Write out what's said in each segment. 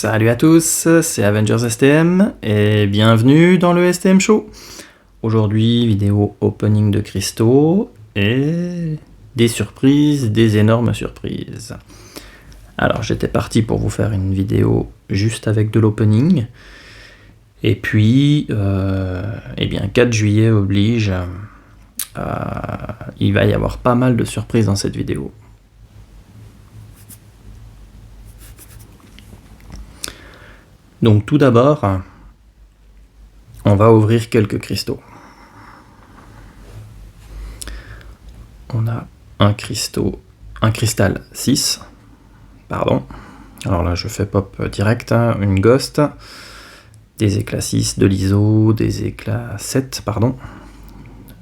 Salut à tous, c'est Avengers STM et bienvenue dans le STM Show. Aujourd'hui, vidéo opening de cristaux et des surprises, des énormes surprises. Alors j'étais parti pour vous faire une vidéo juste avec de l'opening. Et puis, 4 juillet oblige, il va y avoir pas mal de surprises dans cette vidéo. Donc tout d'abord, on va ouvrir quelques cristaux. On a un cristal 6, pardon. Alors là je fais pop direct, une ghost, des éclats 6 de l'ISO, des éclats 7, pardon,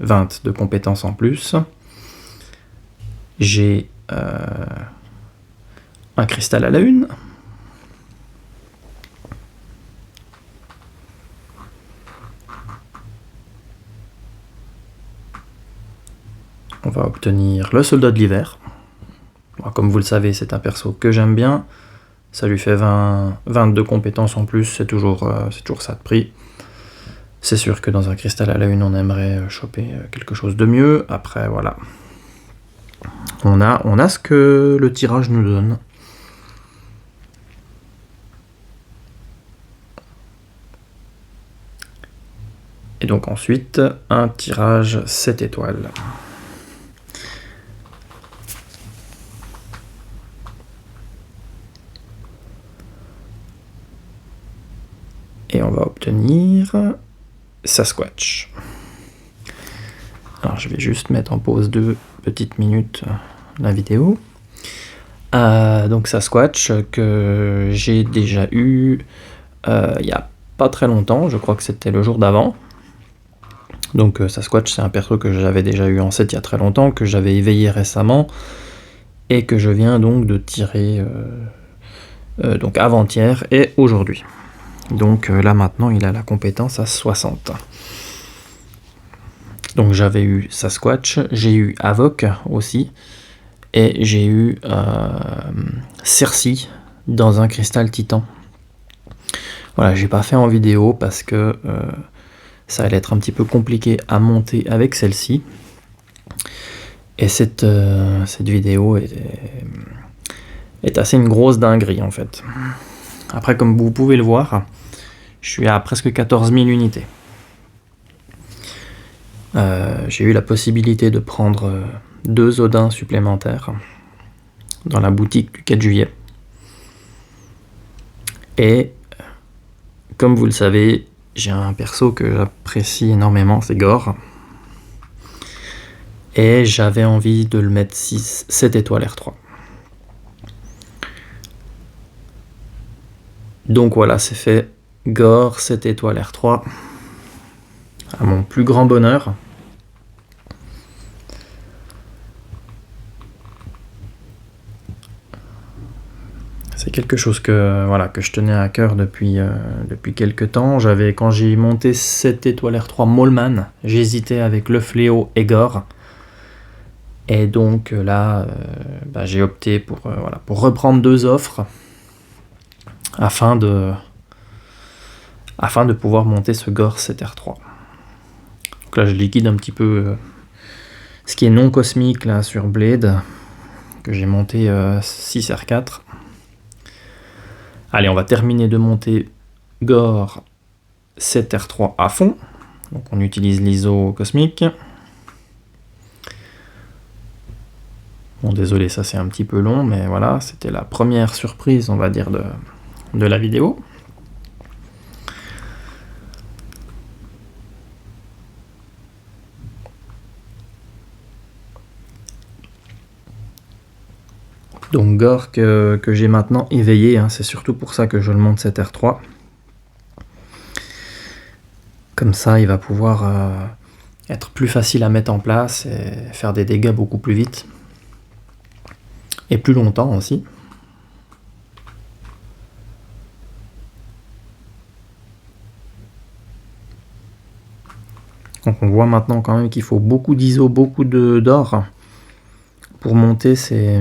20 de compétences en plus. J'ai un cristal à la une. On va obtenir le soldat de l'hiver. Comme vous le savez, c'est un perso que j'aime bien. Ça lui fait 22 compétences en plus, c'est toujours ça de prix. C'est sûr que dans un cristal à la une, on aimerait choper quelque chose de mieux. Après, voilà. On a ce que le tirage nous donne. Et donc ensuite, un tirage 7 étoiles. Et on va obtenir Sasquatch. Alors je vais juste mettre en pause 2 petites minutes la vidéo. Donc Sasquatch que j'ai déjà eu il n'y a pas très longtemps, je crois que c'était le jour d'avant. Donc Sasquatch c'est un perso que j'avais déjà eu en 7 il y a très longtemps, que j'avais éveillé récemment, et que je viens donc de tirer donc avant-hier et aujourd'hui. Donc là maintenant il a la compétence à 60. Donc j'avais eu Sasquatch, j'ai eu Havok aussi, et j'ai eu Cersei dans un cristal titan. Voilà, j'ai pas fait en vidéo parce que ça allait être un petit peu compliqué à monter avec celle-ci. Et cette vidéo est assez une grosse dinguerie en fait. Après, comme vous pouvez le voir, je suis à presque 14 000 unités. J'ai eu la possibilité de prendre 2 Odins supplémentaires dans la boutique du 4 juillet. Et comme vous le savez, j'ai un perso que j'apprécie énormément, c'est Gore. Et j'avais envie de le mettre 7 étoiles R3. Donc voilà, c'est fait. Gore, 7 étoiles R3. À mon plus grand bonheur. C'est quelque chose que je tenais à cœur depuis quelques temps. Quand j'ai monté 7 étoiles R3 Maulman, j'hésitais avec le Fléau et Gore. Et donc là, j'ai opté pour reprendre 2 offres afin de pouvoir monter ce Gore 7R3. Donc là, je liquide un petit peu ce qui est non cosmique là sur Blade, que j'ai monté 6R4. Allez, on va terminer de monter Gore 7R3 à fond. Donc on utilise l'ISO cosmique. Bon, désolé, ça c'est un petit peu long, mais voilà, c'était la première surprise, on va dire, de la vidéo. Donc Gore que j'ai maintenant éveillé, c'est surtout pour ça que je le monte 7R3. Comme ça, il va pouvoir être plus facile à mettre en place et faire des dégâts beaucoup plus vite. Et plus longtemps aussi. Donc on voit maintenant quand même qu'il faut beaucoup d'ISO, beaucoup d'or pour monter ces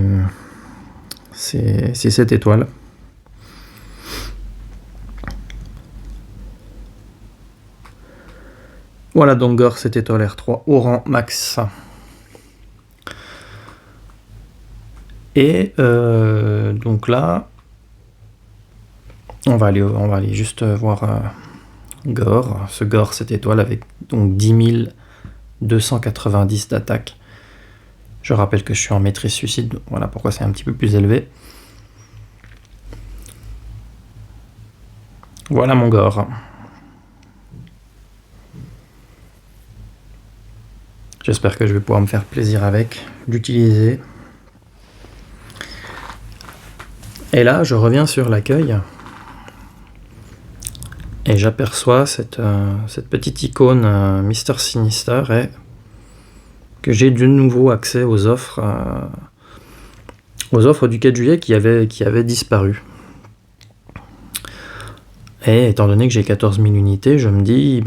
7 étoiles. Voilà donc Gore 7 étoiles R3 au rang max. Et donc là, on va aller juste voir Gore, ce Gore 7 étoiles avec donc 10 290 d'attaque. Je rappelle que je suis en maîtrise suicide, voilà pourquoi c'est un petit peu plus élevé. Voilà mon Gore. J'espère que je vais pouvoir me faire plaisir avec, l'utiliser. Et là, je reviens sur l'accueil. Et j'aperçois cette petite icône Mister Sinister et que j'ai de nouveau accès aux offres du 4 juillet qui avaient disparu. Et étant donné que j'ai 14 000 unités, je me dis,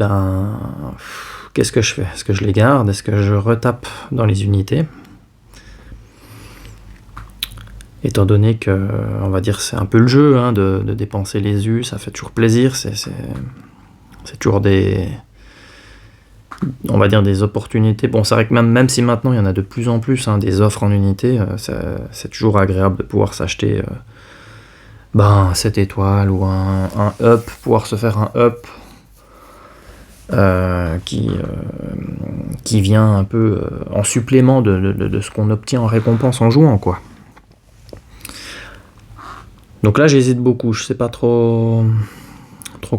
qu'est-ce que je fais? Est-ce que je les garde? Est-ce que je retape dans les unités? Étant donné que, on va dire, c'est un peu le jeu hein, de dépenser les US, ça fait toujours plaisir, c'est toujours on va dire des opportunités. Bon, c'est vrai que même si maintenant il y en a de plus en plus hein, des offres en unité, c'est toujours agréable de pouvoir s'acheter 7 étoiles ou un up, pouvoir se faire un up qui vient un peu en supplément de ce qu'on obtient en récompense en jouant, quoi. Donc là, j'hésite beaucoup, je sais pas trop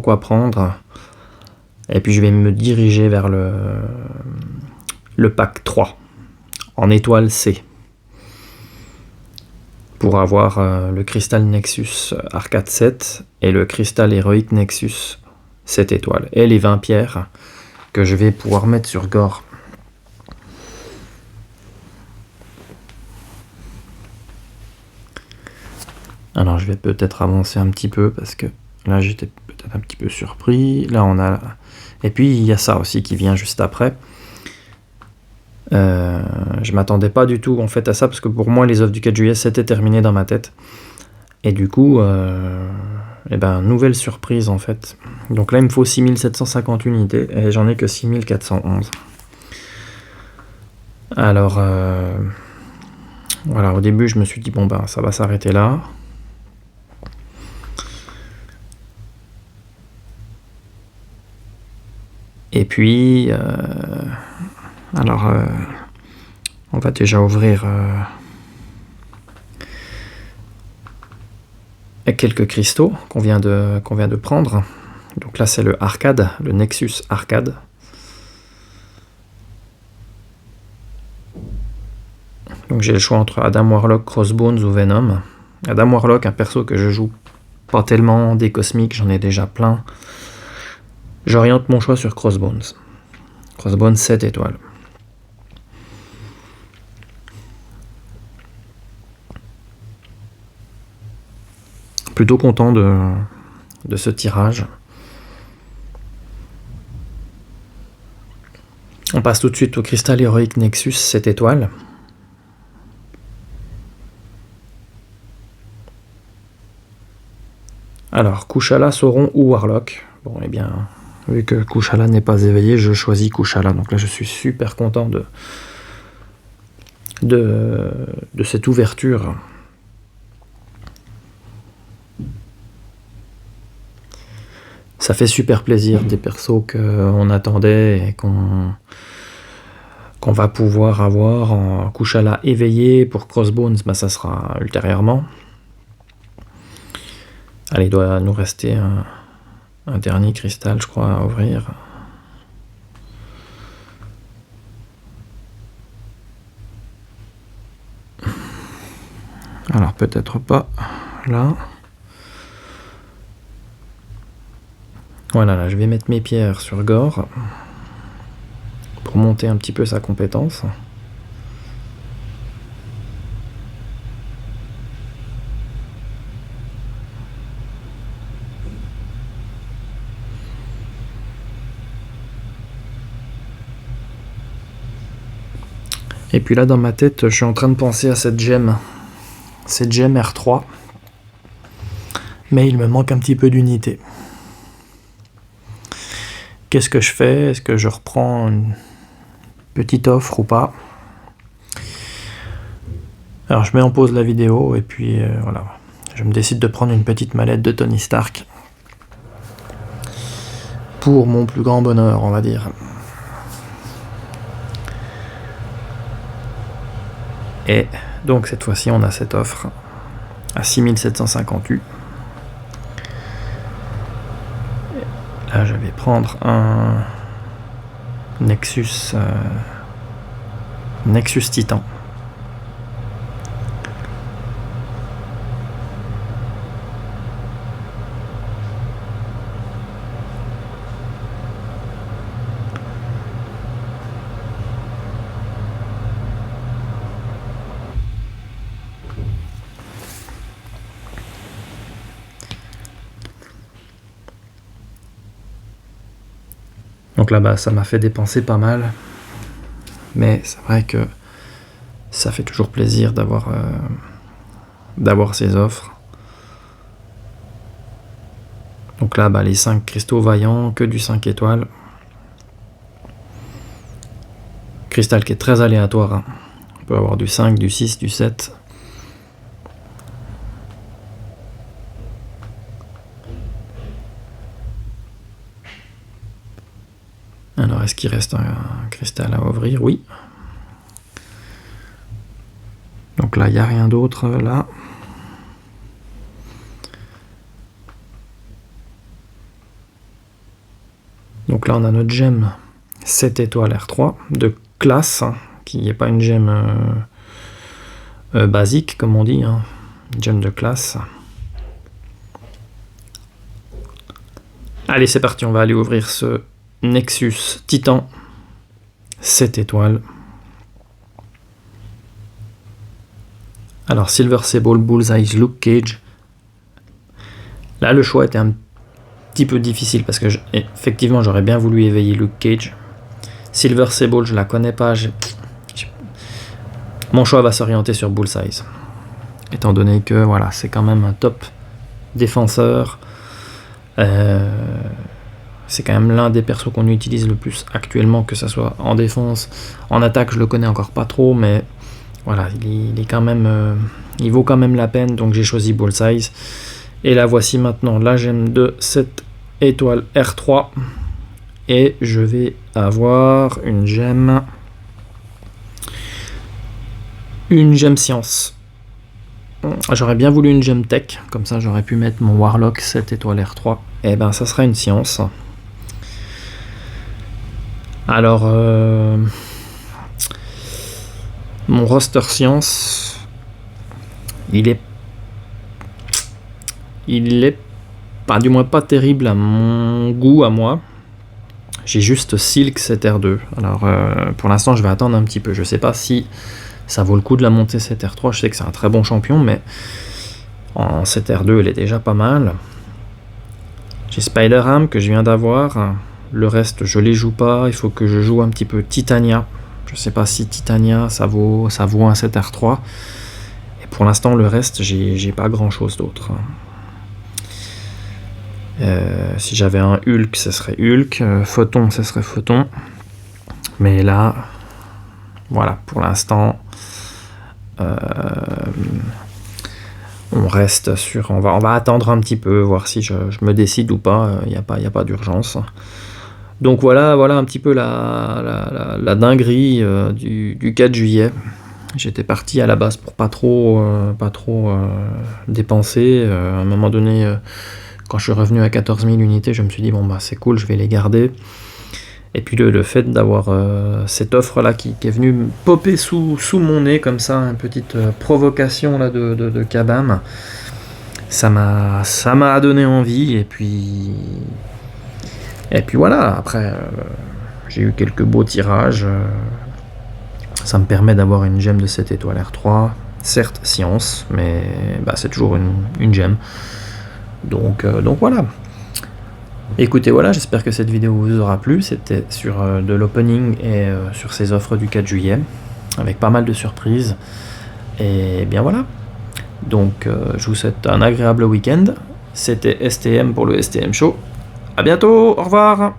quoi prendre. Et puis je vais me diriger vers le pack 3 en étoile C pour avoir le Crystal Nexus Arcade 7 et le Crystal Heroic Nexus 7 étoiles et les 20 pierres que je vais pouvoir mettre sur Gore. Alors je vais peut-être avancer un petit peu parce que là j'étais peut-être un petit peu surpris. Là on a... Et puis il y a ça aussi qui vient juste après. Je m'attendais pas du tout en fait à ça parce que pour moi les offres du 4 juillet c'était terminé dans ma tête. Et du coup, nouvelle surprise en fait. Donc là il me faut 6750 unités et j'en ai que 6411. Alors voilà, au début je me suis dit ça va s'arrêter là. Et puis, on va déjà ouvrir quelques cristaux qu'on vient de prendre. Donc là, c'est le Arcade, le Nexus Arcade. Donc j'ai le choix entre Adam Warlock, Crossbones ou Venom. Adam Warlock, un perso que je joue pas tellement, des cosmiques, j'en ai déjà plein. J'oriente mon choix sur Crossbones. Crossbones 7 étoiles. Plutôt content de ce tirage. On passe tout de suite au Crystal Heroic Nexus 7 étoiles. Alors, Kushala, Sauron ou Warlock. Bon, eh bien, vu que Kushala n'est pas éveillé, je choisis Kushala. Donc là, je suis super content de cette ouverture. Ça fait super plaisir, des persos qu'on attendait et qu'on va pouvoir avoir en Kushala éveillé. Pour Crossbones, ça sera ultérieurement. Allez, il doit nous rester un dernier cristal, je crois, à ouvrir. Alors, peut-être pas là. Voilà, là, je vais mettre mes pierres sur Gore pour monter un petit peu sa compétence. Et puis là, dans ma tête, je suis en train de penser à cette gemme R3. Mais il me manque un petit peu d'unité. qu'est-ce que je fais? Est-ce que je reprends une petite offre ou pas? Alors je mets en pause la vidéo et puis voilà. Je me décide de prendre une petite mallette de Tony Stark. Pour mon plus grand bonheur, on va dire. Et donc cette fois-ci, on a cette offre à 6750 U. Là, je vais prendre un Nexus Titan. Donc là-bas, ça m'a fait dépenser pas mal. Mais c'est vrai que ça fait toujours plaisir d'avoir ces offres. Donc là, les 5 cristaux vaillants, que du 5 étoiles. Cristal qui est très aléatoire. Hein. On peut avoir du 5, du 6, du 7. Alors, est-ce qu'il reste un cristal à ouvrir? Oui. Donc là, il n'y a rien d'autre, là. Donc là, on a notre gemme 7 étoiles R3 de classe, hein, qui n'est pas une gemme basique, comme on dit, hein. Une gemme de classe. Allez, c'est parti, on va aller ouvrir ce Nexus Titan 7 étoiles. Alors, Silver Sable Bullseye Luke Cage. Là, le choix était un petit peu difficile parce que effectivement, j'aurais bien voulu éveiller Luke Cage. Silver Sable, je la connais pas. Mon choix va s'orienter sur Bullseye. Étant donné que voilà, c'est quand même un top défenseur. C'est quand même l'un des persos qu'on utilise le plus actuellement, que ce soit en défense, en attaque, je le connais encore pas trop, mais voilà, il est quand même, il vaut quand même la peine, donc j'ai choisi Bullseye. Et là, voici maintenant la gemme de 7 étoiles R3, et je vais avoir une gemme science. J'aurais bien voulu une gemme tech, comme ça j'aurais pu mettre mon Warlock 7 étoiles R3, et ben ça sera une science. Alors, mon roster science, il est pas, du moins pas terrible à mon goût, à moi. J'ai juste Silk 7R2. Alors, pour l'instant, je vais attendre un petit peu. Je sais pas si ça vaut le coup de la monter 7R3. Je sais que c'est un très bon champion, mais en 7R2, elle est déjà pas mal. J'ai Spider-Ham que je viens d'avoir. Le reste, je les joue pas. Il faut que je joue un petit peu Titania. Je sais pas si Titania, ça vaut un 7R3. Et pour l'instant, le reste, j'ai pas grand chose d'autre. Si j'avais un Hulk, ce serait Hulk. Photon, ce serait Photon. Mais là, voilà, pour l'instant, on reste sur. On va attendre un petit peu, voir si je me décide ou pas. Il n'y a pas d'urgence. Donc voilà un petit peu la dinguerie du 4 juillet. J'étais parti à la base pour pas trop dépenser. À un moment donné, quand je suis revenu à 14 000 unités, je me suis dit bon c'est cool, je vais les garder. Et puis le fait d'avoir cette offre là qui est venue me popper sous mon nez comme ça, une petite provocation là de Kabam, ça m'a donné envie. Et puis voilà, après j'ai eu quelques beaux tirages. Ça me permet d'avoir une gemme de 7 étoiles R3, certes science, mais c'est toujours une gemme. Donc voilà. Écoutez, voilà, j'espère que cette vidéo vous aura plu. C'était sur de l'opening et sur ces offres du 4 juillet, avec pas mal de surprises. Et bien voilà. Donc je vous souhaite un agréable week-end. C'était STM pour le STM Show. A bientôt, au revoir.